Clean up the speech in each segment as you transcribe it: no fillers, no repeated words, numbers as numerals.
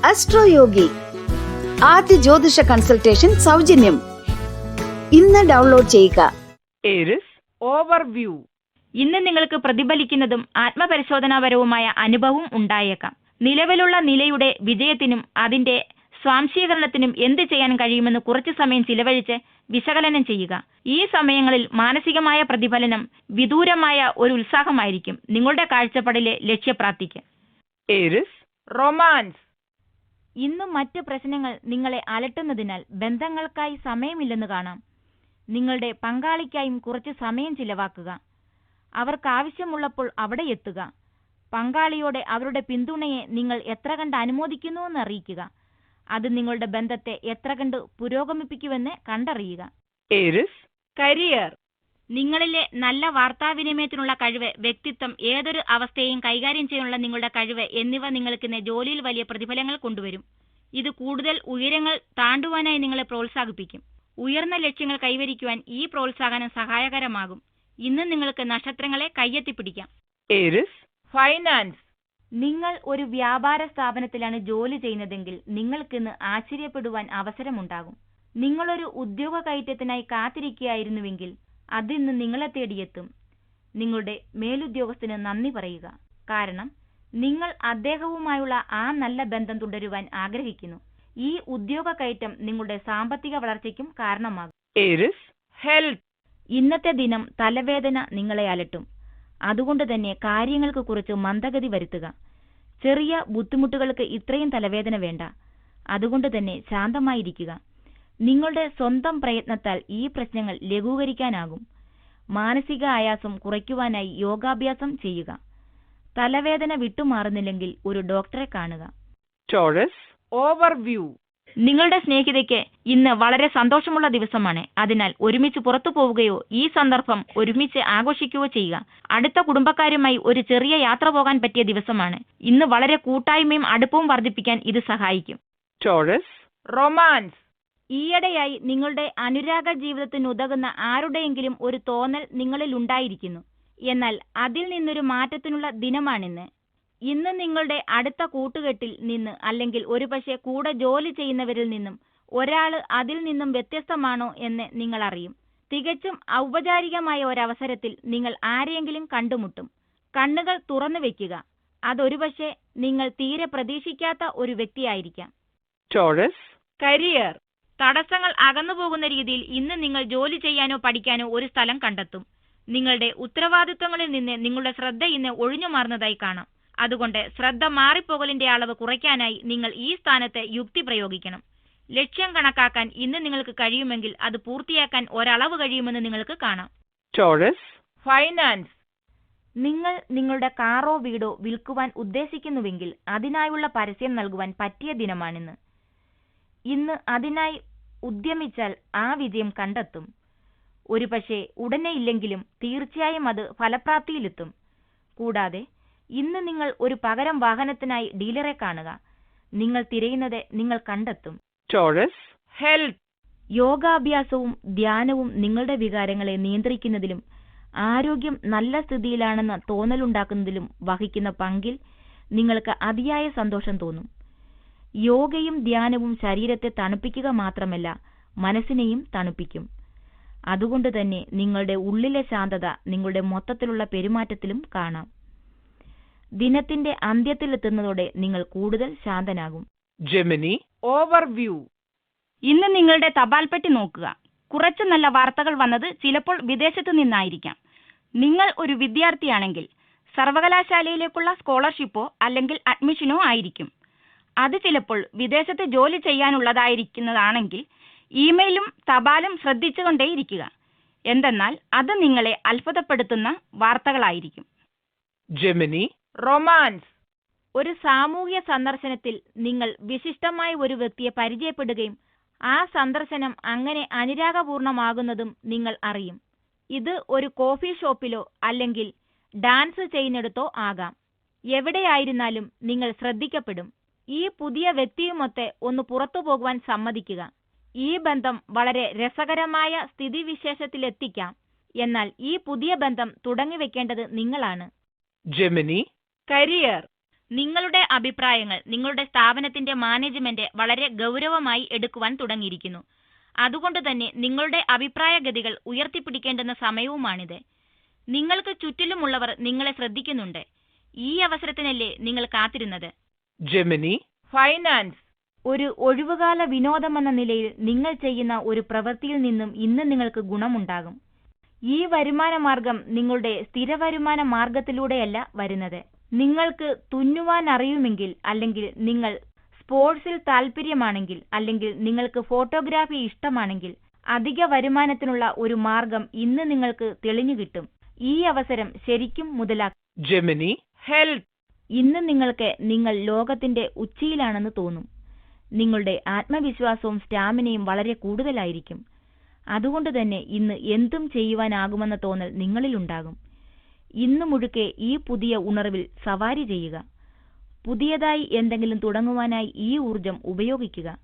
അസ്ട്രോയോഗി ആദ്യ ജ്യോതിഷ കൺസൾട്ടേഷൻ സൗജന്യം. ഇന്ന് ഡൗൺലോഡ് ചെയ്യുക. Aries overview. ഇന്ന് നിങ്ങൾക്ക് പ്രതിഫലിക്കുന്നതും ആത്മപരിശോധനാപരവുമായ അനുഭവം ഉണ്ടായേക്കാം. നിലവിലുള്ള നിലയുടെ വിജയത്തിനും അതിന്റെ സ്വാംശീകരണത്തിനും എന്ത് ചെയ്യാൻ കഴിയുമെന്ന് കുറച്ചു സമയം ചിലവഴിച്ച് വിശകലനം ചെയ്യുക. ഈ സമയങ്ങളിൽ മാനസികമായ പ്രതിഫലനം വിദൂരമായ ഒരു ഉത്സാഹമായിരിക്കും നിങ്ങളുടെ കാഴ്ചപ്പാടിലെ ലക്ഷ്യപ്രാപ്തിക്ക്. Aries romance. ഇന്ന് മറ്റ് പ്രശ്നങ്ങൾ നിങ്ങളെ അലട്ടുന്നതിനാൽ ബന്ധങ്ങൾക്കായി സമയമില്ലെന്ന് കാണാം. നിങ്ങളുടെ പങ്കാളിക്കായും കുറച്ച് സമയം ചിലവാക്കുക. അവർക്ക് ആവശ്യമുള്ളപ്പോൾ അവിടെ എത്തുക. പങ്കാളിയോടെ അവരുടെ പിന്തുണയെ നിങ്ങൾ എത്ര കണ്ട് അനുമോദിക്കുന്നുവെന്ന് അറിയിക്കുക. അത് നിങ്ങളുടെ ബന്ധത്തെ എത്ര കണ്ട് പുരോഗമിപ്പിക്കുമെന്ന് കണ്ടറിയുക. Aries career. നിങ്ങളിലെ നല്ല വാർത്താവിനിമയത്തിനുള്ള കഴിവ്, വ്യക്തിത്വം, ഏതൊരു അവസ്ഥയെയും കൈകാര്യം ചെയ്യാനുള്ള നിങ്ങളുടെ കഴിവ് എന്നിവ നിങ്ങൾക്ക് ജോലിയിൽ വലിയ പ്രതിഫലങ്ങൾ കൊണ്ടുവരും. ഇത് കൂടുതൽ ഉയരങ്ങൾ താണ്ടുവാനായി നിങ്ങളെ പ്രോത്സാഹിപ്പിക്കും. ഉയർന്ന ലക്ഷ്യങ്ങൾ കൈവരിക്കുവാൻ ഈ പ്രോത്സാഹനം സഹായകരമാകും. ഇന്ന് നിങ്ങൾക്ക് നക്ഷത്രങ്ങളെ കയ്യെത്തിപ്പിടിക്കാം. Aries finance. നിങ്ങൾ ഒരു വ്യാപാര സ്ഥാപനത്തിലാണ് ജോലി ചെയ്യുന്നതെങ്കിൽ നിങ്ങൾക്കിന്ന് ആശ്ചര്യപ്പെടുവാൻ അവസരമുണ്ടാകും. നിങ്ങളൊരു ഉദ്യോഗ കയറ്റത്തിനായി കാത്തിരിക്കുകയായിരുന്നുവെങ്കിൽ അതിന്ന് നിങ്ങളെ തേടിയെത്തും. നിങ്ങളുടെ മേലുദ്യോഗസ്ഥന് നന്ദി പറയുക. കാരണം നിങ്ങൾ അദ്ദേഹവുമായുള്ള ആ നല്ല ബന്ധം തുടരുവാൻ ആഗ്രഹിക്കുന്നു. ഈ ഉദ്യോഗ കയറ്റം നിങ്ങളുടെ സാമ്പത്തിക വളർച്ചയ്ക്കും കാരണമാകും. Aries health. ഇന്നത്തെ ദിനം തലവേദന നിങ്ങളെ അലട്ടും. അതുകൊണ്ട് തന്നെ കാര്യങ്ങൾക്ക് കുറച്ച് മന്ദഗതി വരുത്തുക. ചെറിയ ബുദ്ധിമുട്ടുകൾക്ക് ഇത്രയും തലവേദന വേണ്ട. അതുകൊണ്ട് തന്നെ ശാന്തമായിരിക്കുക. നിങ്ങളുടെ സ്വന്തം പ്രയത്നത്താൽ ഈ പ്രശ്നങ്ങൾ ലഘൂകരിക്കാനാകും. മാനസിക ആയാസം കുറയ്ക്കുവാനായി യോഗാഭ്യാസം ചെയ്യുക. തലവേദന വിട്ടുമാറുന്നില്ലെങ്കിൽ ഒരു ഡോക്ടറെ കാണുക. Taurus overview. നിങ്ങളുടെ സ്നേഹിതയ്ക്ക് ഇന്ന് വളരെ സന്തോഷമുള്ള ദിവസമാണ്. അതിനാൽ ഒരുമിച്ച് പുറത്തു പോവുകയോ ഈ സന്ദർഭം ഒരുമിച്ച് ആഘോഷിക്കുകയോ ചെയ്യുക. അടുത്ത കുടുംബക്കാരുമായി ഒരു ചെറിയ യാത്ര പോകാൻ പറ്റിയ ദിവസമാണ്. ഇന്ന് വളരെ കൂട്ടായ്മയും അടുപ്പവും വർദ്ധിപ്പിക്കാൻ ഇത് സഹായിക്കും. Taurus romance. ഈയിടെയായി നിങ്ങളുടെ അനുരാഗ ജീവിതത്തിന് ഉതകുന്ന ആരുടെയെങ്കിലും ഒരു തോന്നൽ നിങ്ങളിൽ ഉണ്ടായിരിക്കുന്നു. എന്നാൽ അതിൽ നിന്നൊരു മാറ്റത്തിനുള്ള ദിനമാണിന്ന്. ഇന്ന് നിങ്ങളുടെ അടുത്ത കൂട്ടുകെട്ടിൽ നിന്ന് അല്ലെങ്കിൽ ഒരുപക്ഷെ കൂടെ ജോലി ചെയ്യുന്നവരിൽ നിന്നും ഒരാൾ അതിൽ നിന്നും വ്യത്യസ്തമാണോ എന്ന് നിങ്ങൾ അറിയും. തികച്ചും ഔപചാരികമായ ഒരവസരത്തിൽ നിങ്ങൾ ആരെയെങ്കിലും കണ്ടുമുട്ടും. കണ്ണുകൾ തുറന്നു വെക്കുക. അതൊരുപക്ഷെ നിങ്ങൾ തീരെ പ്രതീക്ഷിക്കാത്ത ഒരു വ്യക്തിയായിരിക്കാം. Taurus career. തടസ്സങ്ങൾ അകന്നുപോകുന്ന രീതിയിൽ ഇന്ന് നിങ്ങൾ ജോലി ചെയ്യാനോ പഠിക്കാനോ ഒരു സ്ഥലം കണ്ടെത്തും. നിങ്ങളുടെ ഉത്തരവാദിത്വങ്ങളിൽ നിന്ന് നിങ്ങളുടെ ശ്രദ്ധ ഇന്ന് ഒഴിഞ്ഞു മാറുന്നതായി കാണാം. അതുകൊണ്ട് ശ്രദ്ധ മാറിപ്പോകലിന്റെ അളവ് കുറയ്ക്കാനായി നിങ്ങൾ ഈ സ്ഥാനത്ത് യുക്തി പ്രയോഗിക്കണം. ലക്ഷ്യം കണക്കാക്കാൻ ഇന്ന് നിങ്ങൾക്ക് കഴിയുമെങ്കിൽ അത് പൂർത്തിയാക്കാൻ ഒരളവ് കഴിയുമെന്ന് നിങ്ങൾക്ക് കാണാം. Taurus finance. നിങ്ങൾ നിങ്ങളുടെ കാറോ വീടോ വിൽക്കുവാൻ ഉദ്ദേശിക്കുന്നുവെങ്കിൽ അതിനായുള്ള പരസ്യം നൽകുവാൻ പറ്റിയ ദിനമാണിന്ന്. ഇന്ന് അതിനായി ഉദ്യമിച്ചാൽ ആ വിജയം കണ്ടെത്തും. ഒരുപക്ഷെ ഉടനെ ഇല്ലെങ്കിലും തീർച്ചയായും അത് ഫലപ്രാപ്തിയിലെത്തും. കൂടാതെ ഇന്ന് നിങ്ങൾ ഒരു പകരം വാഹനത്തിനായി ഡീലറെ കാണുക. നിങ്ങൾ തിരയുന്നത് നിങ്ങൾ കണ്ടെത്തും. Taurus health. യോഗാഭ്യാസവും ധ്യാനവും നിങ്ങളുടെ വികാരങ്ങളെ നിയന്ത്രിക്കുന്നതിലും ആരോഗ്യം നല്ല സ്ഥിതിയിലാണെന്ന തോന്നലുണ്ടാക്കുന്നതിലും വഹിക്കുന്ന പങ്കിൽ നിങ്ങൾക്ക് അതിയായ സന്തോഷം തോന്നും. യോഗയും ധ്യാനവും ശരീരത്തെ തണുപ്പിക്കുക മാത്രമല്ല മനസ്സിനെയും തണുപ്പിക്കും. അതുകൊണ്ട് തന്നെ നിങ്ങളുടെ ഉള്ളിലെ ശാന്തത നിങ്ങളുടെ മൊത്തത്തിലുള്ള പെരുമാറ്റത്തിലും കാണാം. ദിനത്തിന്റെ അന്ത്യത്തിലെത്തുന്നതോടെ നിങ്ങൾ കൂടുതൽ ശാന്തനാകും. Gemini overview. ഇന്ന് നിങ്ങളുടെ തപാൽപ്പെട്ടി നോക്കുക. കുറച്ച് നല്ല വാർത്തകൾ വന്നത് ചിലപ്പോൾ വിദേശത്തു നിന്നായിരിക്കാം. നിങ്ങൾ ഒരു വിദ്യാർത്ഥിയാണെങ്കിൽ സർവകലാശാലയിലേക്കുള്ള സ്കോളർഷിപ്പോ അല്ലെങ്കിൽ അഡ്മിഷനോ ആയിരിക്കും. അത് ചിലപ്പോൾ വിദേശത്ത് ജോലി ചെയ്യാനുള്ളതായിരിക്കുന്നതാണെങ്കിൽ ഇമെയിലും തപാലും ശ്രദ്ധിച്ചുകൊണ്ടേയിരിക്കുക. എന്തെന്നാൽ അത് നിങ്ങളെ അത്ഭുതപ്പെടുത്തുന്ന വാർത്തകളായിരിക്കും. Gemini romance. ഒരു സാമൂഹ്യ സന്ദർശനത്തിൽ നിങ്ങൾ വിശിഷ്ടമായ ഒരു വ്യക്തിയെ പരിചയപ്പെടുകയും ആ സന്ദർശനം അങ്ങനെ അനുരാഗപൂർണമാകുന്നതും നിങ്ങൾ അറിയും. ഇത് ഒരു കോഫി ഷോപ്പിലോ അല്ലെങ്കിൽ ഡാൻസ് ചെയ്യുന്നിടത്തോ ആകാം. എവിടെയായിരുന്നാലും നിങ്ങൾ ശ്രദ്ധിക്കപ്പെടും. ഈ പുതിയ വ്യക്തിയുമൊത്ത് ഒന്ന് പുറത്തു പോകുവാൻ സമ്മതിക്കുക. ഈ ബന്ധം വളരെ രസകരമായ സ്ഥിതിവിശേഷത്തിലെത്തിക്കാം. എന്നാൽ ഈ പുതിയ ബന്ധം തുടങ്ങിവെക്കേണ്ടത് നിങ്ങളാണ്. Gemini career. നിങ്ങളുടെ അഭിപ്രായങ്ങൾ നിങ്ങളുടെ സ്ഥാപനത്തിന്റെ മാനേജ്മെന്റ് വളരെ ഗൗരവമായി എടുക്കുവാൻ തുടങ്ങിയിരിക്കുന്നു. അതുകൊണ്ട് തന്നെ നിങ്ങളുടെ അഭിപ്രായഗതികൾ ഉയർത്തിപ്പിടിക്കേണ്ടുന്ന സമയവുമാണിത്. നിങ്ങൾക്ക് ചുറ്റിലുമുള്ളവർ നിങ്ങളെ ശ്രദ്ധിക്കുന്നുണ്ട്. ഈ അവസരത്തിനല്ലേ നിങ്ങൾ കാത്തിരുന്നത്? Gemini, Finance. ഒരു ഒഴിവുകാല വിനോദമെന്ന നിലയിൽ നിങ്ങൾ ചെയ്യുന്ന ഒരു പ്രവൃത്തിയിൽ നിന്നും ഇന്ന് നിങ്ങൾക്ക് ഗുണമുണ്ടാകും. ഈ വരുമാന മാർഗം നിങ്ങളുടെ സ്ഥിര വരുമാന മാർഗത്തിലൂടെയല്ല വരുന്നത്. നിങ്ങൾക്ക് തുന്നുവാൻ അറിയുമെങ്കിൽ, അല്ലെങ്കിൽ നിങ്ങൾ സ്പോർട്സിൽ താല്പര്യമാണെങ്കിൽ, അല്ലെങ്കിൽ നിങ്ങൾക്ക് ഫോട്ടോഗ്രാഫി ഇഷ്ടമാണെങ്കിൽ അധിക വരുമാനത്തിനുള്ള ഒരു മാർഗം ഇന്ന് നിങ്ങൾക്ക് തെളിഞ്ഞു കിട്ടും. ഈ അവസരം ശരിക്കും മുതലാക്കുക. Gemini, Health. ഇന്ന് നിങ്ങൾക്ക് നിങ്ങൾ ലോകത്തിന്റെ ഉച്ചിയിലാണെന്ന് തോന്നും. നിങ്ങളുടെ ആത്മവിശ്വാസവും സ്റ്റാമിനയും വളരെ കൂടുതലായിരിക്കും. അതുകൊണ്ട് തന്നെ ഇന്ന് എന്തും ചെയ്യുവാനാകുമെന്ന തോന്നൽ നിങ്ങളിലുണ്ടാകും. ഇന്ന് മുഴുക്കെ ഈ പുതിയ ഉണർവിൽ സവാരി ചെയ്യുക. പുതിയതായി എന്തെങ്കിലും തുടങ്ങുവാനായി ഈ ഊർജം ഉപയോഗിക്കുക.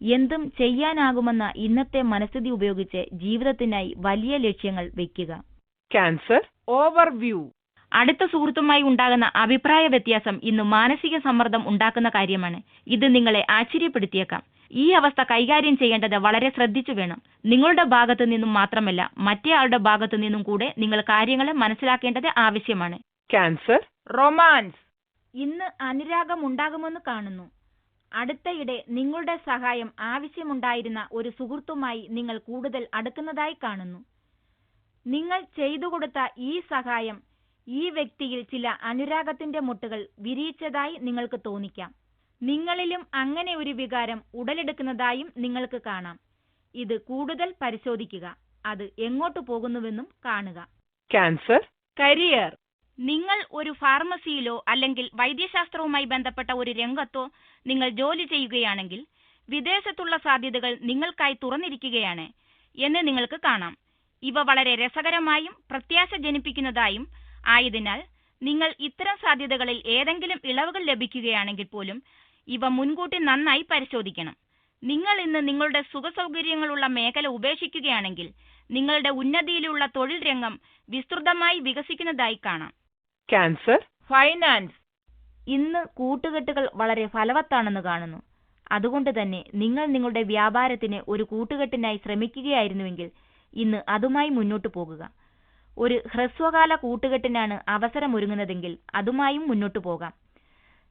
എന്തും ചെയ്യാനാകുമെന്ന ഇന്നത്തെ മനസ്ഥിതി ഉപയോഗിച്ച് ജീവിതത്തിനായി വലിയ ലക്ഷ്യങ്ങൾ വയ്ക്കുക. Cancer, Overview. അടുത്ത സുഹൃത്തുമായി ഉണ്ടാകുന്ന അഭിപ്രായ വ്യത്യാസം ഇന്ന് മാനസിക സമ്മർദ്ദം ഉണ്ടാക്കുന്ന കാര്യമാണ്. ഇത് നിങ്ങളെ ആശ്ചര്യപ്പെടുത്തിയേക്കാം. ഈ അവസ്ഥ കൈകാര്യം ചെയ്യേണ്ടത് വളരെ ശ്രദ്ധിച്ചു വേണം. നിങ്ങളുടെ ഭാഗത്തു നിന്നും മാത്രമല്ല, മറ്റേയാളുടെ ഭാഗത്തു നിന്നും കൂടെ നിങ്ങൾ കാര്യങ്ങളെ മനസ്സിലാക്കേണ്ടത് ആവശ്യമാണ്. Cancer, Romance. ഇന്ന് അനുരാഗം ഉണ്ടാകുമെന്ന് കാണുന്നു. അടുത്തയിടെ നിങ്ങളുടെ സഹായം ആവശ്യമുണ്ടായിരുന്ന ഒരു സുഹൃത്തുമായി നിങ്ങൾ കൂടുതൽ അടുക്കുന്നതായി കാണുന്നു. നിങ്ങൾ ചെയ്തു കൊടുത്ത ഈ സഹായം ഈ വ്യക്തിയിൽ ചില അനുരാഗത്തിന്റെ മുട്ടുകൾ വിരിയിച്ചതായി നിങ്ങൾക്ക് തോന്നിക്കാം. നിങ്ങളിലും അങ്ങനെ ഒരു വികാരം ഉടലെടുക്കുന്നതായും നിങ്ങൾക്ക് കാണാം. ഇത് കൂടുതൽ പരിശോധിക്കുക. അത് എങ്ങോട്ട് പോകുന്നുവെന്നും കാണുക. Cancer, Career. നിങ്ങൾ ഒരു ഫാർമസിയിലോ അല്ലെങ്കിൽ വൈദ്യശാസ്ത്രവുമായി ബന്ധപ്പെട്ട ഒരു രംഗത്തോ നിങ്ങൾ ജോലി ചെയ്യുകയാണെങ്കിൽ വിദേശത്തുള്ള സാധ്യതകൾ നിങ്ങൾക്കായി തുറന്നിരിക്കുകയാണ് എന്ന് നിങ്ങൾക്ക് കാണാം. ഇവ വളരെ രസകരമായും പ്രത്യാശ ജനിപ്പിക്കുന്നതായും ആയതിനാൽ നിങ്ങൾ ഇത്തരം സാധ്യതകളിൽ ഏതെങ്കിലും ഇളവുകൾ ലഭിക്കുകയാണെങ്കിൽ പോലും ഇവ മുൻകൂട്ടി നന്നായി പരിശോധിക്കണം. നിങ്ങൾ ഇന്ന് നിങ്ങളുടെ സുഖസൗകര്യങ്ങളുള്ള മേഖല ഉപേക്ഷിക്കുകയാണെങ്കിൽ നിങ്ങളുടെ ഉന്നതിയിലുള്ള തൊഴിൽ രംഗം വിസ്തൃതമായി വികസിക്കുന്നതായി കാണാം. Cancer, Finance. ഇന്ന് കൂട്ടുകെട്ടുകൾ വളരെ ഫലവത്താണെന്ന് കാണുന്നു. അതുകൊണ്ട് തന്നെ നിങ്ങൾ നിങ്ങളുടെ വ്യാപാരത്തിന് ഒരു കൂട്ടുകെട്ടിനായി ശ്രമിക്കുകയായിരുന്നുവെങ്കിൽ ഇന്ന് അതുമായി മുന്നോട്ടു പോകുക. ഒരു ഹ്രസ്വകാല കൂട്ടുകെട്ടിനാണ് അവസരമൊരുങ്ങുന്നതെങ്കിൽ അതുമായും മുന്നോട്ടു പോകാം.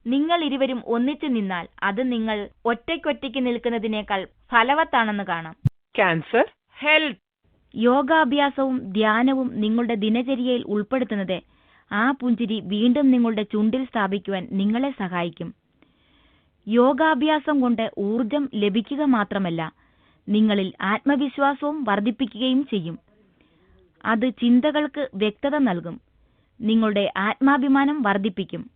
നിങ്ങൾ ഇരുവരും ഒന്നിച്ചു നിന്നാൽ അത് നിങ്ങൾ ഒറ്റയ്ക്കൊറ്റയ്ക്ക് നിൽക്കുന്നതിനേക്കാൾ ഫലവത്താണെന്ന് കാണാം. Cancer, Health. യോഗാഭ്യാസവും ധ്യാനവും നിങ്ങളുടെ ദിനചര്യയിൽ ഉൾപ്പെടുത്തുന്നത് ആ പുഞ്ചിരി വീണ്ടും നിങ്ങളുടെ ചുണ്ടിൽ സ്ഥാപിക്കുവാൻ നിങ്ങളെ സഹായിക്കും. യോഗാഭ്യാസം കൊണ്ട് ഊർജം ലഭിക്കുക മാത്രമല്ല, നിങ്ങളിൽ ആത്മവിശ്വാസവും വർദ്ധിപ്പിക്കുകയും ചെയ്യും. അത് ചിന്തകൾക്ക് വ്യക്തത നൽകും. നിങ്ങളുടെ ആത്മാഭിമാനം വർദ്ധിപ്പിക്കും.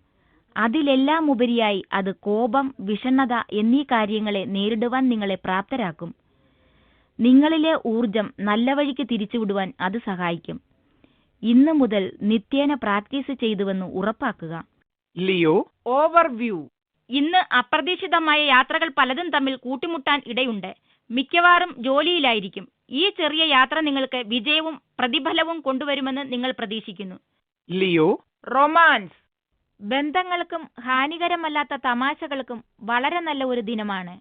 അതിലെല്ലാം ഉപരിയായി അത് കോപം, വിഷണ്ണത എന്നീ കാര്യങ്ങളെ നേരിടുവാൻ നിങ്ങളെ പ്രാപ്തരാക്കും. നിങ്ങളിലെ ഊർജം നല്ല വഴിക്ക് തിരിച്ചുവിടുവാൻ അത് സഹായിക്കും. ഇന്നു മുതൽ നിത്യേന പ്രാക്ടീസ് ചെയ്തുവെന്ന് ഉറപ്പാക്കുക. Leo, Overview. ഇന്ന് അപ്രതീക്ഷിതമായ യാത്രകൾ പലതും തമ്മിൽ കൂട്ടിമുട്ടാൻ ഇടയുണ്ട്. മിക്കവാറും ജോലിയിലായിരിക്കും. ഈ ചെറിയ യാത്ര നിങ്ങൾക്ക് വിജയവും പ്രതിഫലവും കൊണ്ടുവരുമെന്ന് നിങ്ങൾ പ്രതീക്ഷിക്കുന്നു. Leo, Romance. ബന്ധങ്ങൾക്കും ഹാനികരമല്ലാത്ത തമാശകൾക്കും വളരെ നല്ല ഒരു ദിനമാണ്.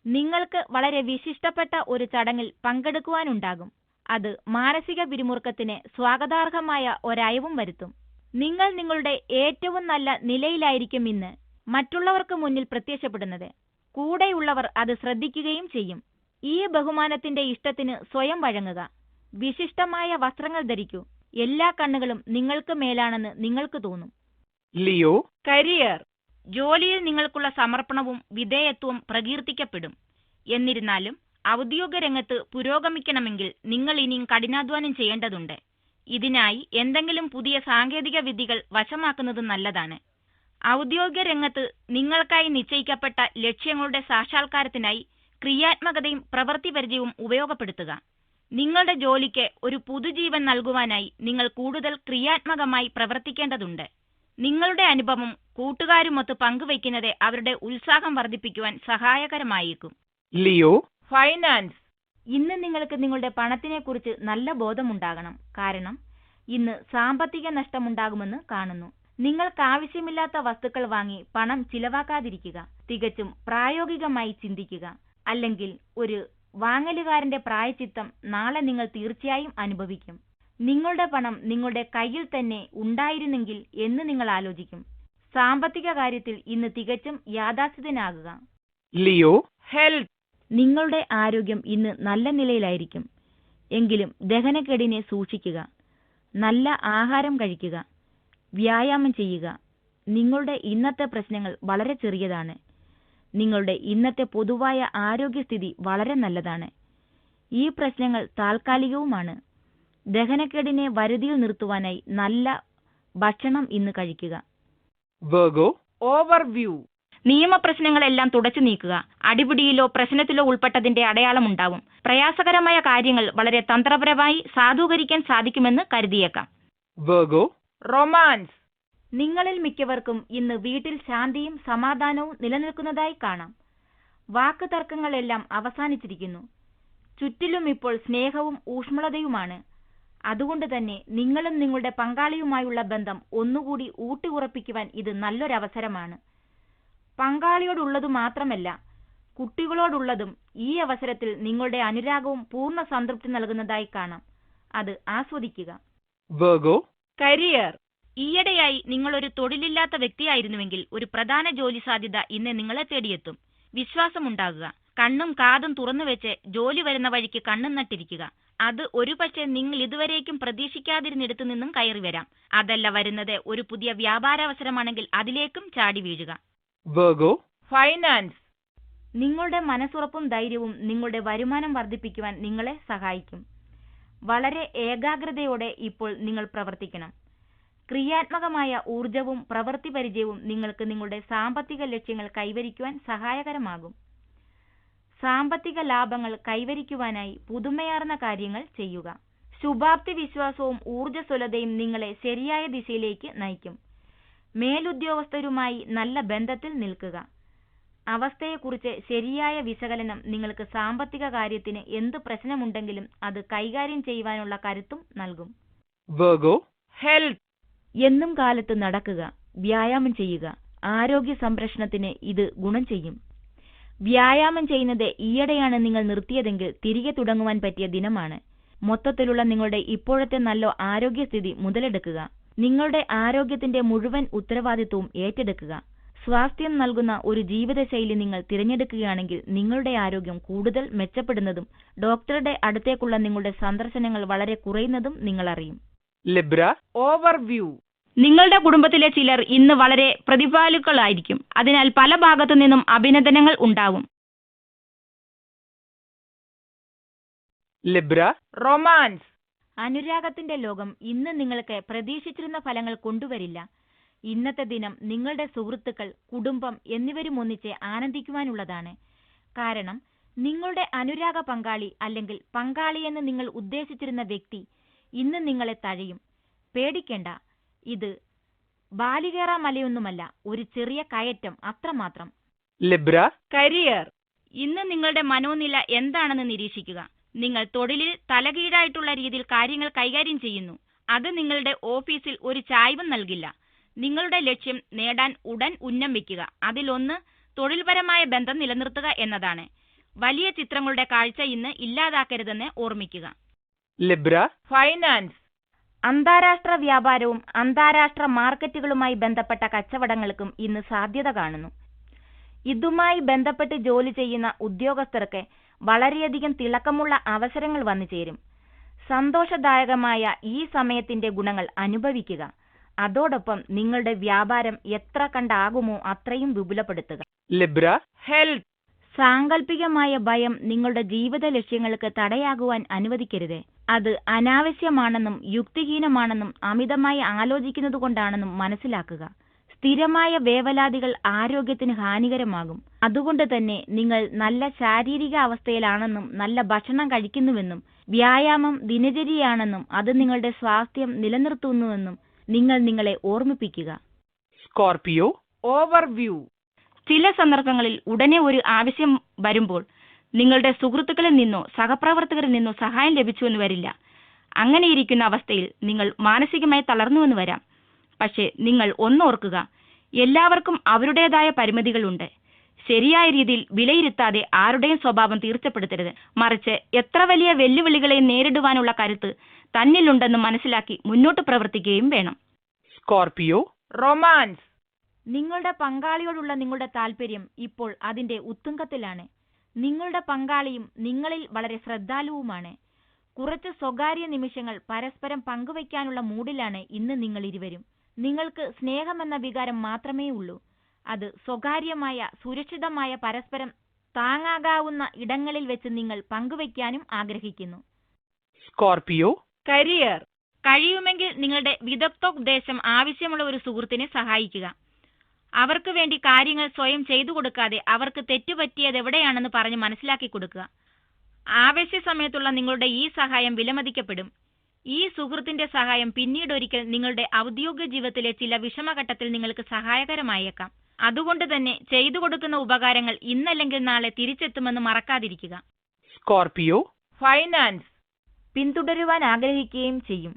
നിങ്ങൾക്ക് വളരെ വിശിഷ്ടപ്പെട്ട ഒരു ചടങ്ങിൽ പങ്കെടുക്കുവാനുണ്ടാകും. അത് മാനസിക പിരിമുറുക്കത്തിന് സ്വാഗതാർഹമായ ഒരയവും വരുത്തും. നിങ്ങൾ നിങ്ങളുടെ ഏറ്റവും നല്ല നിലയിലായിരിക്കും ഇന്ന് മറ്റുള്ളവർക്ക് മുന്നിൽ പ്രത്യക്ഷപ്പെടുന്നത്. കൂടെയുള്ളവർ അത് ശ്രദ്ധിക്കുകയും ചെയ്യും. ഈ ബഹുമാനത്തിന്റെ ഇഷ്ടത്തിന് സ്വയം വഴങ്ങുക. വിശിഷ്ടമായ വസ്ത്രങ്ങൾ ധരിക്കൂ. എല്ലാ കണ്ണുകളും നിങ്ങൾക്ക് മേലാണെന്ന് നിങ്ങൾക്ക് തോന്നും. Leo, career. ജോലിയിൽ നിങ്ങൾക്കുള്ള സമർപ്പണവും വിധേയത്വവും പ്രകീർത്തിക്കപ്പെടും. എന്നിരുന്നാലും ഔദ്യോഗിക രംഗത്ത് പുരോഗമിക്കണമെങ്കിൽ നിങ്ങൾ ഇനിയും കഠിനാധ്വാനം ചെയ്യേണ്ടതുണ്ട്. ഇതിനായി എന്തെങ്കിലും പുതിയ സാങ്കേതിക വിദ്യകൾ വശമാക്കുന്നത് നല്ലതാണ്. ഔദ്യോഗിക രംഗത്ത് നിങ്ങൾക്കായി നിശ്ചയിക്കപ്പെട്ട ലക്ഷ്യങ്ങളുടെ സാക്ഷാത്കാരത്തിനായി ക്രിയാത്മകതയും പ്രവൃത്തിപരിചയവും ഉപയോഗപ്പെടുത്തുക. നിങ്ങളുടെ ജോലിക്ക് ഒരു പുതുജീവൻ നൽകുവാനായി നിങ്ങൾ കൂടുതൽ ക്രിയാത്മകമായി പ്രവർത്തിക്കേണ്ടതുണ്ട്. നിങ്ങളുടെ അനുഭവം കൂട്ടുകാരുമൊത്ത് പങ്കുവയ്ക്കുന്നത് അവരുടെ ഉത്സാഹം വർദ്ധിപ്പിക്കുവാൻ സഹായകരമായേക്കും. Leo, Finance. ഇന്ന് നിങ്ങൾക്ക് നിങ്ങളുടെ പണത്തിനെക്കുറിച്ച് നല്ല ബോധമുണ്ടാകണം. കാരണം ഇന്ന് സാമ്പത്തിക നഷ്ടമുണ്ടാകുമെന്ന് കാണുന്നു. നിങ്ങൾക്കാവശ്യമില്ലാത്ത വസ്തുക്കൾ വാങ്ങി പണം ചിലവാക്കാതിരിക്കുക. തികച്ചും പ്രായോഗികമായി ചിന്തിക്കുക. അല്ലെങ്കിൽ ഒരു വാങ്ങലുകാരന്റെ പ്രായശ്ചിത്തം നാളെ നിങ്ങൾ തീർച്ചയായും അനുഭവിക്കും. നിങ്ങളുടെ പണം നിങ്ങളുടെ കയ്യിൽ തന്നെ ഉണ്ടായിരുന്നെങ്കിൽ എന്ന് നിങ്ങൾ ആലോചിക്കും. സാമ്പത്തിക കാര്യത്തിൽ ഇന്ന് തികച്ചും യാഥാസ്ഥിതനാകുക. Leo, health. നിങ്ങളുടെ ആരോഗ്യം ഇന്ന് നല്ല നിലയിലായിരിക്കും. എങ്കിലും ദഹനക്കേടിനെ സൂക്ഷിക്കുക. നല്ല ആഹാരം കഴിക്കുക. വ്യായാമം ചെയ്യുക. നിങ്ങളുടെ ഇന്നത്തെ പ്രശ്നങ്ങൾ വളരെ ചെറിയതാണ്. നിങ്ങളുടെ ഇന്നത്തെ പൊതുവായ ആരോഗ്യസ്ഥിതി വളരെ നല്ലതാണ്. ഈ പ്രശ്നങ്ങൾ താൽക്കാലികവുമാണ്. ദഹനക്കേടിനെ വരുതിയിൽ നിർത്തുവാനായി നല്ല ഭക്ഷണം ഇന്ന് കഴിക്കുക. Virgo, overview. നിയമപ്രശ്നങ്ങളെല്ലാം തുടച്ചു നീക്കുക. അടിപിടിയിലോ പ്രശ്നത്തിലോ ഉൾപ്പെട്ടതിന്റെ അടയാളമുണ്ടാവും. പ്രയാസകരമായ കാര്യങ്ങൾ വളരെ തന്ത്രപരമായി സാധൂകരിക്കാൻ സാധിക്കുമെന്ന് കരുതിയേക്കാം. Virgo, romance. നിങ്ങളിൽ മിക്കവർക്കും ഇന്ന് വീട്ടിൽ ശാന്തിയും സമാധാനവും നിലനിൽക്കുന്നതായി കാണാം. വാക്ക് തർക്കങ്ങളെല്ലാം അവസാനിച്ചിരിക്കുന്നു. ചുറ്റിലും ഇപ്പോൾ സ്നേഹവും ഊഷ്മളതയുമാണ്. അതുകൊണ്ട് തന്നെ നിങ്ങളും നിങ്ങളുടെ പങ്കാളിയുമായുള്ള ബന്ധം ഒന്നുകൂടി ഊട്ടിയുറപ്പിക്കുവാൻ ഇത് നല്ലൊരവസരമാണ്. പങ്കാളിയോടുള്ളതു മാത്രമല്ല, കുട്ടികളോടുള്ളതും ഈ അവസരത്തിൽ നിങ്ങളുടെ അനുരാഗവും പൂർണ്ണ സംതൃപ്തി നൽകുന്നതായി കാണാം. അത് ആസ്വദിക്കുക. Virgo, career. ഈയിടെയായി നിങ്ങളൊരു തൊഴിലില്ലാത്ത വ്യക്തിയായിരുന്നുവെങ്കിൽ ഒരു പ്രധാന ജോലി സാധ്യത ഇന്ന് നിങ്ങളെ തേടിയെത്തും. വിശ്വാസമുണ്ടാകുക. കണ്ണും കാതും തുറന്നുവെച്ച് ജോലി വരുന്ന വഴിക്ക് കണ്ണും നട്ടിരിക്കുക. അത് ഒരുപക്ഷെ നിങ്ങൾ ഇതുവരേക്കും പ്രതീക്ഷിക്കാതിരുന്നിടത്തു നിന്നും കയറി വരാം. അതല്ല വരുന്നത് ഒരു പുതിയ വ്യാപാരാവസരമാണെങ്കിൽ അതിലേക്കും ചാടി വീഴുക. Virgo, finance. നിങ്ങളുടെ മനസ്സുറപ്പും ധൈര്യവും നിങ്ങളുടെ വരുമാനം വർദ്ധിപ്പിക്കുവാൻ നിങ്ങളെ സഹായിക്കും. വളരെ ഏകാഗ്രതയോടെ ഇപ്പോൾ നിങ്ങൾ പ്രവർത്തിക്കണം. ക്രിയാത്മകമായ ഊർജവും പ്രവൃത്തി പരിചയവും നിങ്ങൾക്ക് നിങ്ങളുടെ സാമ്പത്തിക ലക്ഷ്യങ്ങൾ കൈവരിക്കുവാൻ സഹായകരമാകും. സാമ്പത്തിക ലാഭങ്ങൾ കൈവരിക്കുവാനായി പുതുമയാർന്ന കാര്യങ്ങൾ ചെയ്യുക. ശുഭാപ്തി വിശ്വാസവും ഊർജ്ജസ്വലതയും നിങ്ങളെ ശരിയായ ദിശയിലേക്ക് നയിക്കും. മേലുദ്യോഗസ്ഥരുമായി നല്ല ബന്ധത്തിൽ നിൽക്കുക. അവസ്ഥയെക്കുറിച്ച് ശരിയായ വിശകലനം നിങ്ങൾക്ക് സാമ്പത്തിക കാര്യത്തിന് എന്ത് പ്രശ്നമുണ്ടെങ്കിലും അത് കൈകാര്യം ചെയ്യുവാനുള്ള കരുത്തും നൽകും. Virgo, health. എന്നും കാലത്ത് നടക്കുക. വ്യായാമം ചെയ്യുക. ആരോഗ്യ സംരക്ഷണത്തിന് ഇത് ഗുണം ചെയ്യും. വ്യായാമം ചെയ്യുന്നത് ഈയിടെയാണ് നിങ്ങൾ നിർത്തിയതെങ്കിൽ തിരികെ തുടങ്ങുവാൻ പറ്റിയ ദിനമാണ്. മൊത്തത്തിലുള്ള നിങ്ങളുടെ ഇപ്പോഴത്തെ നല്ല ആരോഗ്യസ്ഥിതി മുതലെടുക്കുക. നിങ്ങളുടെ ആരോഗ്യത്തിന്റെ മുഴുവൻ ഉത്തരവാദിത്വവും ഏറ്റെടുക്കുക. സ്വാസ്ഥ്യം നൽകുന്ന ഒരു ജീവിതശൈലി നിങ്ങൾ തിരഞ്ഞെടുക്കുകയാണെങ്കിൽ നിങ്ങളുടെ ആരോഗ്യം കൂടുതൽ മെച്ചപ്പെടുന്നതും ഡോക്ടറുടെ അടുത്തേക്കുള്ള നിങ്ങളുടെ സന്ദർശനങ്ങൾ വളരെ കുറയുന്നതും നിങ്ങൾ അറിയും. Libra, overview. നിങ്ങളുടെ കുടുംബത്തിലെ ചിലർ ഇന്ന് വളരെ പ്രതിഭാലുക്കളായിരിക്കും. അതിനാൽ പല ഭാഗത്തു നിന്നും അഭിനന്ദനങ്ങൾ ഉണ്ടാവും. Libra, romance. അനുരാഗത്തിന്റെ ലോകം ഇന്ന് നിങ്ങൾക്ക് പ്രതീക്ഷിച്ചിരുന്ന ഫലങ്ങൾ കൊണ്ടുവരില്ല. ഇന്നത്തെ ദിനം നിങ്ങളുടെ സുഹൃത്തുക്കൾ, കുടുംബം എന്നിവരും ഒന്നിച്ച് ആനന്ദിക്കുവാനുള്ളതാണ്. കാരണം നിങ്ങളുടെ അനുരാഗ പങ്കാളി അല്ലെങ്കിൽ പങ്കാളിയെന്ന് നിങ്ങൾ ഉദ്ദേശിച്ചിരുന്ന വ്യക്തി ഇന്ന് നിങ്ങളെ തഴയും. പേടിക്കേണ്ട. ഇത് ബാലികേറ മലയൊന്നുമല്ല, ഒരു ചെറിയ കയറ്റം, അത്രമാത്രം. Libra, career. ഇന്ന് നിങ്ങളുടെ മനോനില എന്താണെന്ന് നിരീക്ഷിക്കുക. നിങ്ങൾ തൊഴിലിൽ തലകീഴായിട്ടുള്ള രീതിയിൽ കാര്യങ്ങൾ കൈകാര്യം ചെയ്യുന്നു. അത് നിങ്ങളുടെ ഓഫീസിൽ ഒരു ചായ്വും നൽകില്ല. നിങ്ങളുടെ ലക്ഷ്യം നേടാൻ ഉടൻ ഉന്നം വയ്ക്കുക. അതിലൊന്ന് തൊഴിൽപരമായ ബന്ധം നിലനിർത്തുക എന്നതാണ്. വലിയ ചിത്രങ്ങളുടെ കാഴ്ച ഇന്ന് ഇല്ലാതാക്കരുതെന്ന് ഓർമ്മിക്കുക. Libra, finance. അന്താരാഷ്ട്ര വ്യാപാരവും അന്താരാഷ്ട്ര മാർക്കറ്റുകളുമായി ബന്ധപ്പെട്ട കച്ചവടങ്ങൾക്കും ഇന്ന് സാധ്യത കാണുന്നു. ഇതുമായി ബന്ധപ്പെട്ട് ജോലി ചെയ്യുന്ന ഉദ്യോഗസ്ഥർക്ക് വളരെയധികം തിളക്കമുള്ള അവസരങ്ങൾ വന്നു ചേരും. സന്തോഷദായകമായ ഈ സമയത്തിന്റെ ഗുണങ്ങൾ അനുഭവിക്കുക. അതോടൊപ്പം നിങ്ങളുടെ വ്യാപാരം എത്ര കണ്ടാകുമോ അത്രയും വിപുലപ്പെടുത്തുക. Libra, health. സാങ്കല്പികമായ ഭയം നിങ്ങളുടെ ജീവിത ലക്ഷ്യങ്ങൾക്ക് തടയാകുവാൻ അനുവദിക്കരുത്. അത് അനാവശ്യമാണെന്നും യുക്തിഹീനമാണെന്നും അമിതമായി ആലോചിക്കുന്നതുകൊണ്ടാണെന്നും മനസ്സിലാക്കുക. സ്ഥിരമായ വേവലാതികൾ ആരോഗ്യത്തിന് ഹാനികരമാകും. അതുകൊണ്ട് തന്നെ നിങ്ങൾ നല്ല ശാരീരിക അവസ്ഥയിലാണെന്നും നല്ല ഭക്ഷണം കഴിക്കുന്നുവെന്നും വ്യായാമം ദിനചര്യയാണെന്നും അത് നിങ്ങളുടെ സ്വാസ്ഥ്യം നിലനിർത്തുന്നുവെന്നും നിങ്ങൾ നിങ്ങളെ ഓർമ്മിപ്പിക്കുക. Scorpio, overview. ചില സന്ദർഭങ്ങളിൽ ഉടനെ ഒരു ആവശ്യം വരുമ്പോൾ നിങ്ങളുടെ സുഹൃത്തുക്കളിൽ നിന്നോ സഹപ്രവർത്തകരിൽ നിന്നോ സഹായം ലഭിച്ചുവെന്ന് വരില്ല. അങ്ങനെയിരിക്കുന്ന അവസ്ഥയിൽ നിങ്ങൾ മാനസികമായി തളർന്നുവെന്ന് വരാം. പക്ഷേ നിങ്ങൾ ഒന്നോർക്കുക, എല്ലാവർക്കും അവരുടേതായ പരിമിതികളുണ്ട്. ശരിയായ രീതിയിൽ വിലയിരുത്താതെ ആരുടെയും സ്വഭാവം തീർച്ചപ്പെടുത്തരുത്. മറിച്ച് എത്ര വലിയ വെല്ലുവിളികളെയും നേരിടുവാനുള്ള കരുത്ത് തന്നിലുണ്ടെന്ന് മനസ്സിലാക്കി മുന്നോട്ട് പ്രവർത്തിക്കുകയും വേണം. Scorpio, romance. നിങ്ങളുടെ പങ്കാളിയോടുള്ള നിങ്ങളുടെ താല്പര്യം ഇപ്പോൾ അതിന്റെ ഉത്തുംഗത്തിലാണ്. നിങ്ങളുടെ പങ്കാളിയും നിങ്ങളിൽ വളരെ ശ്രദ്ധാലുവുമാണ്. കുറച്ച് സ്വകാര്യ നിമിഷങ്ങൾ പരസ്പരം പങ്കുവയ്ക്കാനുള്ള മൂഡിലാണ് ഇന്ന് നിങ്ങൾ ഇരുവരും. നിങ്ങൾക്ക് സ്നേഹമെന്ന വികാരം മാത്രമേ ഉള്ളൂ. അത് സ്വകാര്യമായ, സുരക്ഷിതമായ, പരസ്പരം താങ്ങാകാവുന്ന ഇടങ്ങളിൽ വെച്ച് നിങ്ങൾ പങ്കുവയ്ക്കാനും ആഗ്രഹിക്കുന്നു. Scorpio, career. കഴിയുമെങ്കിൽ നിങ്ങളുടെ വിദഗ്ധോപദേശം ആവശ്യമുള്ള ഒരു സുഹൃത്തിനെ സഹായിക്കുക. അവർക്ക് വേണ്ടി കാര്യങ്ങൾ സ്വയം ചെയ്തു കൊടുക്കാതെ അവർക്ക് തെറ്റുപറ്റിയത് എവിടെയാണെന്ന് പറഞ്ഞ് മനസ്സിലാക്കി കൊടുക്കുക. ആവശ്യ സമയത്തുള്ള നിങ്ങളുടെ ഈ സഹായം വിലമതിക്കപ്പെടും. ഈ സുഹൃത്തിന്റെ സഹായം പിന്നീടൊരിക്കൽ നിങ്ങളുടെ ഔദ്യോഗിക ജീവിതത്തിലെ ചില വിഷമഘട്ടത്തിൽ നിങ്ങൾക്ക് സഹായകരമായേക്കാം. അതുകൊണ്ട് തന്നെ ചെയ്തു കൊടുക്കുന്ന ഉപകാരങ്ങൾ ഇന്നല്ലെങ്കിൽ നാളെ തിരിച്ചെത്തുമെന്ന് മറക്കാതിരിക്കുക. Scorpio, finance. പിന്തുടരുവാൻ ആഗ്രഹിക്കുകയും ചെയ്യും.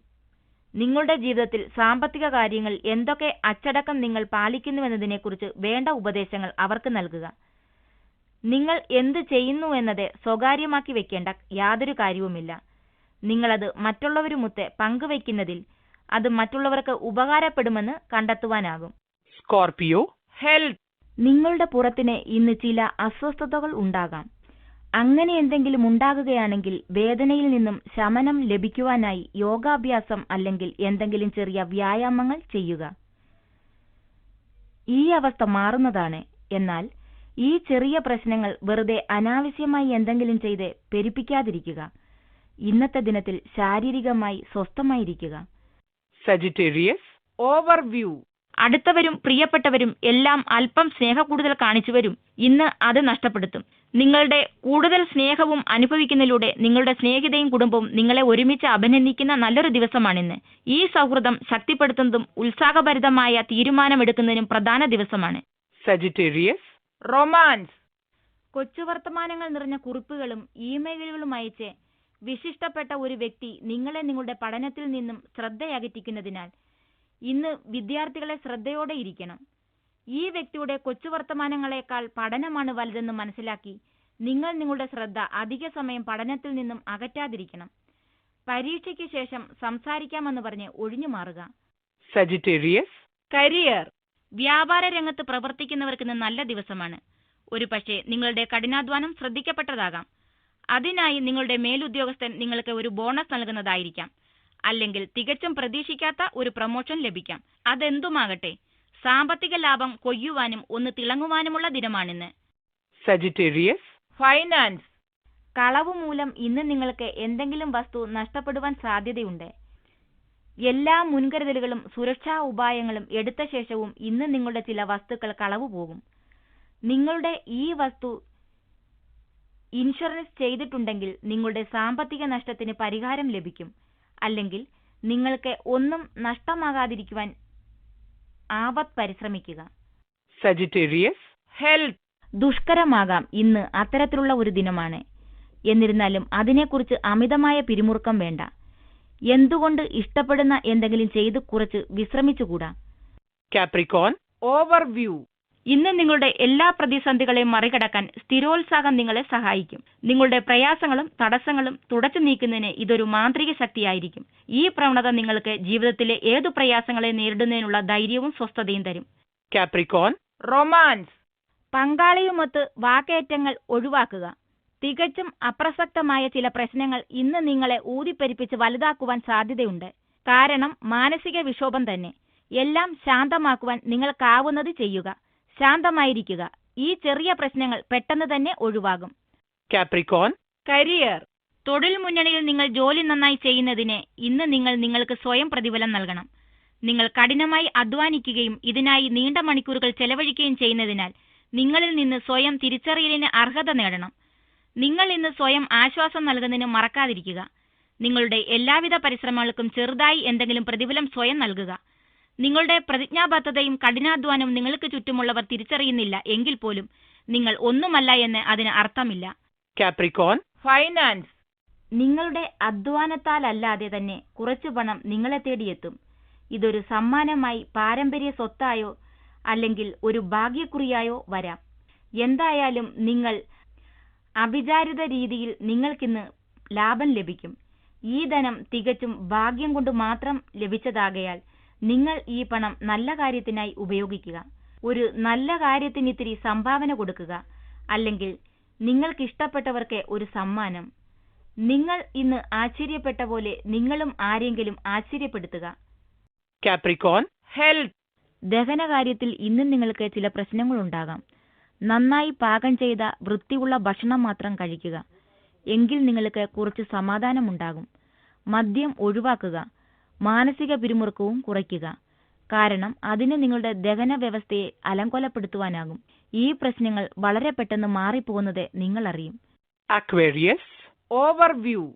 നിങ്ങളുടെ ജീവിതത്തിൽ സാമ്പത്തിക കാര്യങ്ങൾ എന്തൊക്കെ അച്ചടക്കം നിങ്ങൾ പാലിക്കുന്നുവെന്നതിനെക്കുറിച്ച് വേണ്ട ഉപദേശങ്ങൾ അവർക്ക് നൽകുക. നിങ്ങൾ എന്ത് ചെയ്യുന്നുവെന്നത് സ്വകാര്യമാക്കി വെക്കേണ്ട യാതൊരു കാര്യവുമില്ല. നിങ്ങളത് മറ്റുള്ളവരുമൊത്ത് പങ്കുവയ്ക്കുന്നതിൽ അത് മറ്റുള്ളവർക്ക് ഉപകാരപ്പെടുമെന്ന് കണ്ടെത്തുവാനാകും. Scorpio, health. നിങ്ങളുടെ പുറത്തിന് ഇന്ന് ചില അസ്വസ്ഥതകൾ ഉണ്ടാകാം. അങ്ങനെ എന്തെങ്കിലും ഉണ്ടാകുകയാണെങ്കിൽ വേദനയിൽ നിന്നും ശമനം ലഭിക്കുവാനായി യോഗാഭ്യാസം അല്ലെങ്കിൽ എന്തെങ്കിലും ചെറിയ വ്യായാമങ്ങൾ ചെയ്യുക. ഈ അവസ്ഥ മാറുന്നതാണ്. എന്നാൽ ഈ ചെറിയ പ്രശ്നങ്ങൾ വെറുതെ അനാവശ്യമായി എന്തെങ്കിലും ചെയ്ത് പെരുപ്പിക്കാതിരിക്കുക. ഇന്നത്തെ ദിനത്തിൽ ശാരീരികമായി സ്വസ്ഥമായിരിക്കുക. Sagittarius, overview. അടുത്തവരും പ്രിയപ്പെട്ടവരും എല്ലാം അല്പം സ്നേഹക്കൂടുതൽ കാണിച്ചു വരും. ഇന്ന് അത് നഷ്ടപ്പെടുത്തും. നിങ്ങളുടെ കൂടുതൽ സ്നേഹവും അനുഭവിക്കുന്നതിലൂടെ നിങ്ങളുടെ സ്നേഹിതയും കുടുംബവും നിങ്ങളെ ഒരുമിച്ച് അഭിനന്ദിക്കുന്ന നല്ലൊരു ദിവസമാണിന്ന്. ഈ സൗഹൃദം ശക്തിപ്പെടുത്തുന്നതും ഉത്സാഹഭരിതമായ തീരുമാനമെടുക്കുന്നതിനും പ്രധാന ദിവസമാണ്. Sagittarius, romance. കൊച്ചുവർത്തമാനങ്ങൾ നിറഞ്ഞ കുറിപ്പുകളും ഇമെയിലുകളും അയച്ച് വിശിഷ്ടപ്പെട്ട ഒരു വ്യക്തി നിങ്ങളെ നിങ്ങളുടെ പഠനത്തിൽ നിന്നും ശ്രദ്ധയകറ്റിക്കുന്നതിനാൽ ഇന്ന് വിദ്യാർത്ഥികളെ ശ്രദ്ധയോടെ ഇരിക്കണം. ഈ വ്യക്തിയുടെ കൊച്ചുവർത്തമാനങ്ങളെക്കാൾ പഠനമാണ് വലുതെന്ന് മനസ്സിലാക്കി നിങ്ങൾ നിങ്ങളുടെ ശ്രദ്ധ അധിക സമയം പഠനത്തിൽ നിന്നും അകറ്റാതിരിക്കണം. പരീക്ഷയ്ക്ക് ശേഷം സംസാരിക്കാമെന്ന് പറഞ്ഞ് ഒഴിഞ്ഞു മാറുക. Sagittarius, career. വ്യാപാര രംഗത്ത് പ്രവർത്തിക്കുന്നവർക്ക് ഇന്ന് നല്ല ദിവസമാണ്. ഒരു പക്ഷേ നിങ്ങളുടെ കഠിനാധ്വാനം ശ്രദ്ധിക്കപ്പെട്ടതാകാം. അതിനായി നിങ്ങളുടെ മേലുദ്യോഗസ്ഥൻ നിങ്ങൾക്ക് ഒരു ബോണസ് നൽകുന്നതായിരിക്കാം. അല്ലെങ്കിൽ തികച്ചും പ്രതീക്ഷിക്കാത്ത ഒരു പ്രൊമോഷൻ ലഭിക്കാം. അതെന്തുമാകട്ടെ, സാമ്പത്തിക ലാഭം കൊയ്യുവാനും ഒന്ന് തിളങ്ങുവാനുമുള്ള ദിനമാണിന്ന്. Sagittarius, finance. കളവ് മൂലം ഇന്ന് നിങ്ങൾക്ക് എന്തെങ്കിലും വസ്തു നഷ്ടപ്പെടുവാൻ സാധ്യതയുണ്ട്. എല്ലാ മുൻകരുതലുകളും സുരക്ഷാ ഉപായങ്ങളും എടുത്ത ശേഷവും ഇന്ന് നിങ്ങളുടെ ചില വസ്തുക്കൾ കളവ് പോകും. നിങ്ങളുടെ ഈ വസ്തു ഇൻഷുറൻസ് ചെയ്തിട്ടുണ്ടെങ്കിൽ നിങ്ങളുടെ സാമ്പത്തിക നഷ്ടത്തിന് പരിഹാരം ലഭിക്കും. അല്ലെങ്കിൽ നിങ്ങൾക്ക് ഒന്നും നഷ്ടമാകാതിരിക്കുവാൻ ആവത് പരിശ്രമിക്കുക. Sagittarius, health. ദുഷ്കരമാകാം ഇന്ന് അത്തരത്തിലുള്ള ഒരു ദിനമാണ്. എന്നിരുന്നാലും അതിനെക്കുറിച്ച് അമിതമായ പിരിമുറുക്കം വേണ്ട. എന്തുകൊണ്ട് ഇഷ്ടപ്പെടുന്ന എന്തെങ്കിലും ചെയ്ത് കുറച്ച് വിശ്രമിച്ചുകൂടാ. Capricorn, overview. ഇന്ന് നിങ്ങളുടെ എല്ലാ പ്രതിസന്ധികളെയും മറികടക്കാൻ സ്ഥിരോത്സാഹം നിങ്ങളെ സഹായിക്കും. നിങ്ങളുടെ പ്രയാസങ്ങളും തടസ്സങ്ങളും തുടച്ചു നീക്കുന്നതിന് ഇതൊരു മാന്ത്രിക ശക്തിയായിരിക്കും. ഈ പ്രവണത നിങ്ങൾക്ക് ജീവിതത്തിലെ ഏതു പ്രയാസങ്ങളെ നേരിടുന്നതിനുള്ള ധൈര്യവും സ്വസ്ഥതയും തരും. Capricorn, romance. പങ്കാളിയുമൊത്ത് വാക്കേറ്റങ്ങൾ ഒഴിവാക്കുക. തികച്ചും അപ്രസക്തമായ ചില പ്രശ്നങ്ങൾ ഇന്ന് നിങ്ങളെ ഊതിപ്പെരിപ്പിച്ച് വലുതാക്കുവാൻ സാധ്യതയുണ്ട്. കാരണം മാനസിക വിക്ഷോഭം തന്നെ. എല്ലാം ശാന്തമാക്കുവാൻ നിങ്ങൾക്കാവുന്നത് ചെയ്യുക. ശാന്തമായിരിക്കുക. ഈ ചെറിയ പ്രശ്നങ്ങൾ പെട്ടെന്ന് തന്നെ ഒഴിവാകും. Capricorn, career. തൊഴിൽ മുന്നണിയിൽ നിങ്ങൾ ജോലി നന്നായി ചെയ്യുന്നതിന് ഇന്ന് നിങ്ങൾക്ക് സ്വയം പ്രതിഫലം നൽകണം. നിങ്ങൾ കഠിനമായി അധ്വാനിക്കുകയും ഇതിനായി നീണ്ട മണിക്കൂറുകൾ ചെലവഴിക്കുകയും ചെയ്യുന്നതിനാൽ നിങ്ങളിൽ നിന്ന് സ്വയം തിരിച്ചറിയലിന് അർഹത നേടണം. നിങ്ങൾ ഇന്ന് സ്വയം ആശ്വാസം നൽകുന്നതിന് മറക്കാതിരിക്കുക. നിങ്ങളുടെ എല്ലാവിധ പരിശ്രമങ്ങൾക്കും ചെറുതായി എന്തെങ്കിലും പ്രതിഫലം സ്വയം നൽകുക. നിങ്ങളുടെ പ്രതിജ്ഞാബദ്ധതയും കഠിനാധ്വാനവും നിങ്ങൾക്ക് ചുറ്റുമുള്ളവർ തിരിച്ചറിയുന്നില്ല എങ്കിൽ പോലും നിങ്ങൾ ഒന്നുമല്ല എന്ന് അതിന് അർത്ഥമില്ല. Capricorn, finance. നിങ്ങളുടെ അധ്വാനത്താലല്ലാതെ തന്നെ കുറച്ചു പണം നിങ്ങളെ തേടിയെത്തും. ഇതൊരു സമ്മാനമായി, പാരമ്പര്യ സ്വത്തായോ അല്ലെങ്കിൽ ഒരു ഭാഗ്യക്കുറിയായോ വരാം. എന്തായാലും നിങ്ങൾ അവിചാരിത രീതിയിൽ നിങ്ങൾക്കിന്ന് ലാഭം ലഭിക്കും. ഈ ധനം തികച്ചും ഭാഗ്യം കൊണ്ട് മാത്രം ലഭിച്ചതാകയാൽ നിങ്ങൾ ഈ പണം നല്ല കാര്യത്തിനായി ഉപയോഗിക്കുക. ഒരു നല്ല കാര്യത്തിന് ഇത്തിരി സംഭാവന കൊടുക്കുക, അല്ലെങ്കിൽ നിങ്ങൾക്കിഷ്ടപ്പെട്ടവർക്ക് ഒരു സമ്മാനം. നിങ്ങൾ ഇന്ന് ആശ്ചര്യപ്പെട്ട പോലെ നിങ്ങളും ആരെങ്കിലും ആശ്ചര്യപ്പെടുത്തുക. Capricorn, health. ദഹനകാര്യത്തിൽ ഇന്ന് നിങ്ങൾക്ക് ചില പ്രശ്നങ്ങളുണ്ടാകാം. നന്നായി പാകം ചെയ്ത വൃത്തിയുള്ള ഭക്ഷണം മാത്രം കഴിക്കുക. എങ്കിൽ നിങ്ങൾക്ക് കുറച്ച് സമാധാനമുണ്ടാകും. മദ്യം ഒഴിവാക്കുക. മാനസിക പിരിമുറുക്കവും കുറയ്ക്കുക. കാരണം അതിന് നിങ്ങളുടെ ദഹന വ്യവസ്ഥയെ അലങ്കോലപ്പെടുത്തുവാനാകും. ഈ പ്രശ്നങ്ങൾ വളരെ പെട്ടെന്ന് മാറിപ്പോകുന്നത് നിങ്ങൾ അറിയും. Aquarius, overview.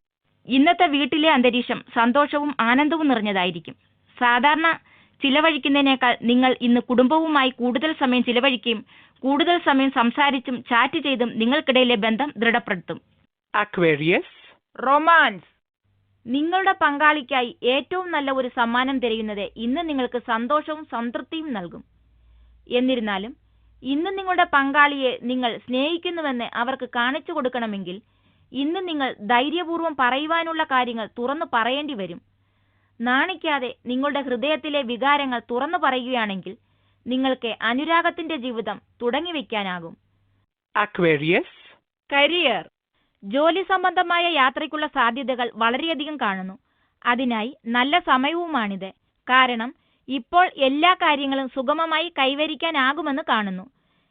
ഇന്നത്തെ വീട്ടിലെ അന്തരീക്ഷം സന്തോഷവും ആനന്ദവും നിറഞ്ഞതായിരിക്കും. സാധാരണ ചിലവഴിക്കുന്നതിനേക്കാൾ നിങ്ങൾ ഇന്ന് കുടുംബവുമായി കൂടുതൽ സമയം ചിലവഴിക്കുകയും കൂടുതൽ സമയം സംസാരിച്ചും ചാറ്റ് ചെയ്തും നിങ്ങൾക്കിടയിലെ ബന്ധം ദൃഢപ്പെടുത്തും. Aquarius, romance. നിങ്ങളുടെ പങ്കാളിക്കായി ഏറ്റവും നല്ല ഒരു സമ്മാനം തിരയുന്നത് ഇന്ന് നിങ്ങൾക്ക് സന്തോഷവും സംതൃപ്തിയും നൽകും. എന്നിരുന്നാലും ഇന്ന് നിങ്ങളുടെ പങ്കാളിയെ നിങ്ങൾ സ്നേഹിക്കുന്നുവെന്ന് അവർക്ക് കാണിച്ചു കൊടുക്കണമെങ്കിൽ ഇന്ന് നിങ്ങൾ ധൈര്യപൂർവ്വം പറയുവാനുള്ള കാര്യങ്ങൾ തുറന്നു പറയേണ്ടി വരും. നാണിക്കാതെ നിങ്ങളുടെ ഹൃദയത്തിലെ വികാരങ്ങൾ തുറന്നു പറയുകയാണെങ്കിൽ നിങ്ങൾക്ക് അനുരാഗത്തിന്റെ ജീവിതം തുടങ്ങിവെക്കാനാകും. Aquarius, career. ജോലി സംബന്ധമായ യാത്രയ്ക്കുള്ള സാധ്യതകൾ വളരെയധികം കാണുന്നു. അതിനായി നല്ല സമയവുമാണിത്. കാരണം ഇപ്പോൾ എല്ലാ കാര്യങ്ങളും സുഗമമായി കൈവരിക്കാനാകുമെന്ന് കാണുന്നു.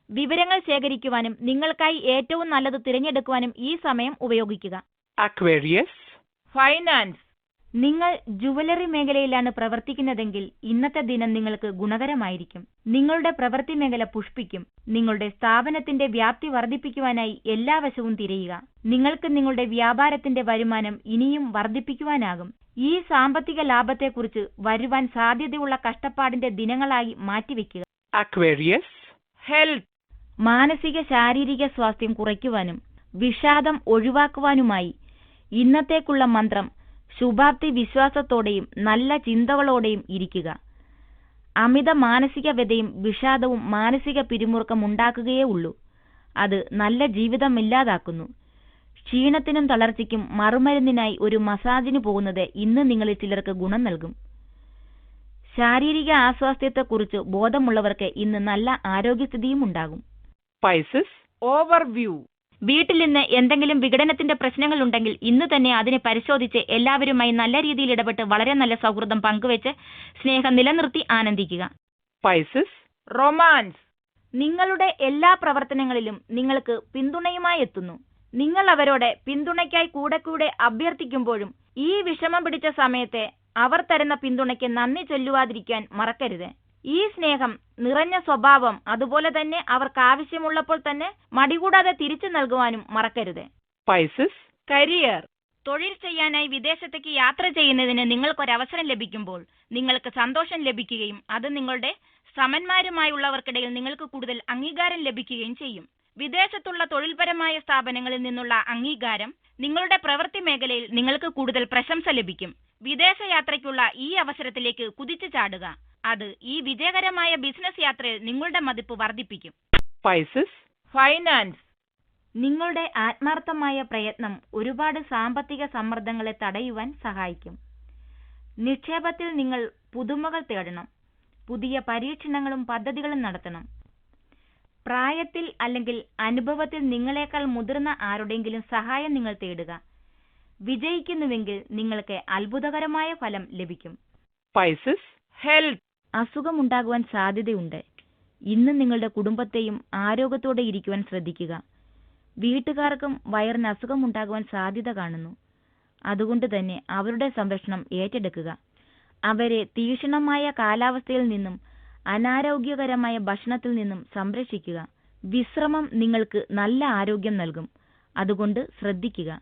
വിവരങ്ങൾ ശേഖരിക്കുവാനും നിങ്ങൾക്കായി ഏറ്റവും നല്ലത് തിരഞ്ഞെടുക്കുവാനും ഈ സമയം ഉപയോഗിക്കുക. Aquarius, finance. നിങ്ങൾ ജുവലറി മേഖലയിലാണ് പ്രവർത്തിക്കുന്നതെങ്കിൽ ഇന്നത്തെ ദിനം നിങ്ങൾക്ക് ഗുണകരമായിരിക്കും. നിങ്ങളുടെ പ്രവൃത്തി മേഖല പുഷ്പിക്കും. നിങ്ങളുടെ സ്ഥാപനത്തിന്റെ വ്യാപ്തി വർദ്ധിപ്പിക്കുവാനായി എല്ലാ വശവും തിരയുക. നിങ്ങൾക്ക് നിങ്ങളുടെ വ്യാപാരത്തിന്റെ വരുമാനം ഇനിയും വർദ്ധിപ്പിക്കുവാനാകും. ഈ സാമ്പത്തിക ലാഭത്തെക്കുറിച്ച് വരുവാൻ സാധ്യതയുള്ള കഷ്ടപ്പാടിന്റെ ദിനങ്ങളായി മാറ്റിവെക്കുക. Aquarius, health. മാനസിക ശാരീരിക സ്വാസ്ഥ്യം കുറയ്ക്കുവാനും വിഷാദം ഒഴിവാക്കുവാനുമായി ഇന്നത്തേക്കുള്ള മന്ത്രം ശുഭാപ്തി വിശ്വാസത്തോടെയും നല്ല ചിന്തകളോടെയും ഇരിക്കുക. അമിത മാനസിക വ്യതയും വിഷാദവും മാനസിക പിരിമുറുക്കം ഉണ്ടാക്കുകയേ ഉള്ളൂ. അത് നല്ല ജീവിതമില്ലാതാക്കുന്നു. ക്ഷീണത്തിനും തളർച്ചയ്ക്കും മറുമരുന്നിനായി ഒരു മസാജിന് പോകുന്നത് ഇന്ന് നിങ്ങളിൽ ചിലർക്ക് ഗുണം നൽകും. ശാരീരിക ആസ്വാസ്ഥ്യത്തെക്കുറിച്ച് ബോധമുള്ളവർക്ക് ഇന്ന് നല്ല ആരോഗ്യസ്ഥിതിയും ഉണ്ടാകും. Pisces, overview. വീട്ടിൽ നിന്ന് എന്തെങ്കിലും വിഘടനത്തിന്റെ പ്രശ്നങ്ങൾ ഉണ്ടെങ്കിൽ ഇന്ന് തന്നെ അതിനെ പരിശോധിച്ച് എല്ലാവരുമായി നല്ല രീതിയിൽ ഇടപെട്ട് വളരെ നല്ല സൗഹൃദം പങ്കുവെച്ച് സ്നേഹം നിലനിർത്തി ആനന്ദിക്കുക. Pisces, romance. നിങ്ങളുടെ എല്ലാ പ്രവർത്തനങ്ങളിലും നിങ്ങൾക്ക് പിന്തുണയുമായി എത്തുന്നു. നിങ്ങൾ അവരോട് പിന്തുണയ്ക്കായി കൂടെ അഭ്യർത്ഥിക്കുമ്പോഴും ഈ വിഷമം പിടിച്ച സമയത്തെ അവർ തരുന്ന പിന്തുണയ്ക്ക് നന്ദി ചൊല്ലുവാതിരിക്കാൻ മറക്കരുത്. ഈ സ്നേഹം നിറഞ്ഞ സ്വഭാവം അതുപോലെ തന്നെ അവർക്ക് ആവശ്യമുള്ളപ്പോൾ തന്നെ മടികൂടാതെ തിരിച്ചു നൽകുവാനും മറക്കരുത്. Pisces, career. തൊഴിൽ ചെയ്യാനായി വിദേശത്തേക്ക് യാത്ര ചെയ്യുന്നതിന് നിങ്ങൾക്കൊരവസരം ലഭിക്കുമ്പോൾ നിങ്ങൾക്ക് സന്തോഷം ലഭിക്കുകയും അത് നിങ്ങളുടെ സമന്മാരുമായുള്ളവർക്കിടയിൽ നിങ്ങൾക്ക് കൂടുതൽ അംഗീകാരം ലഭിക്കുകയും ചെയ്യും. വിദേശത്തുള്ള തൊഴിൽപരമായ സ്ഥാപനങ്ങളിൽ നിന്നുള്ള അംഗീകാരം നിങ്ങളുടെ പ്രവൃത്തി മേഖലയിൽ നിങ്ങൾക്ക് കൂടുതൽ പ്രശംസ ലഭിക്കും. വിദേശയാത്രയ്ക്കുള്ള ഈ അവസരത്തിലേക്ക് കുതിച്ചു ചാടുക. അത് ഈ വിജയകരമായ ബിസിനസ് യാത്രയിൽ നിങ്ങളുടെ മതിപ്പ് വർദ്ധിപ്പിക്കും. Pisces, finance. നിങ്ങളുടെ ആത്മാർത്ഥമായ പ്രയത്നം ഒരുപാട് സാമ്പത്തിക സമ്മർദ്ദങ്ങളെ തടയുവാൻ സഹായിക്കും. നിക്ഷേപത്തിൽ നിങ്ങൾ പുതുമകൾ തേടണം. പുതിയ പരീക്ഷണങ്ങളും പദ്ധതികളും നടത്തണം. പ്രായത്തിൽ അല്ലെങ്കിൽ അനുഭവത്തിൽ നിങ്ങളെക്കാൾ മുതിർന്ന ആരുടെയെങ്കിലും സഹായം നിങ്ങൾ തേടുക. വിജയിക്കുന്നുവെങ്കിൽ നിങ്ങൾക്ക് അത്ഭുതകരമായ ഫലം ലഭിക്കും. Pisces, health. അസുഖമുണ്ടാകുവാൻ സാധ്യതയുണ്ട്. ഇന്ന് നിങ്ങളുടെ കുടുംബത്തെയും ആരോഗ്യത്തോടെ ഇരിക്കുവാൻ ശ്രദ്ധിക്കുക. വീട്ടുകാർക്കും വയറിന് അസുഖമുണ്ടാകുവാൻ സാധ്യത കാണുന്നു. അതുകൊണ്ട് തന്നെ അവരുടെ സംരക്ഷണം ഏറ്റെടുക്കുക. അവരെ തീക്ഷ്ണമായ കാലാവസ്ഥയിൽ നിന്നും അനാരോഗ്യകരമായ ഭക്ഷണത്തിൽ നിന്നും സംരക്ഷിക്കുക. വിശ്രമം നിങ്ങൾക്ക് നല്ല ആരോഗ്യം നൽകും. അതുകൊണ്ട് ശ്രദ്ധിക്കുക.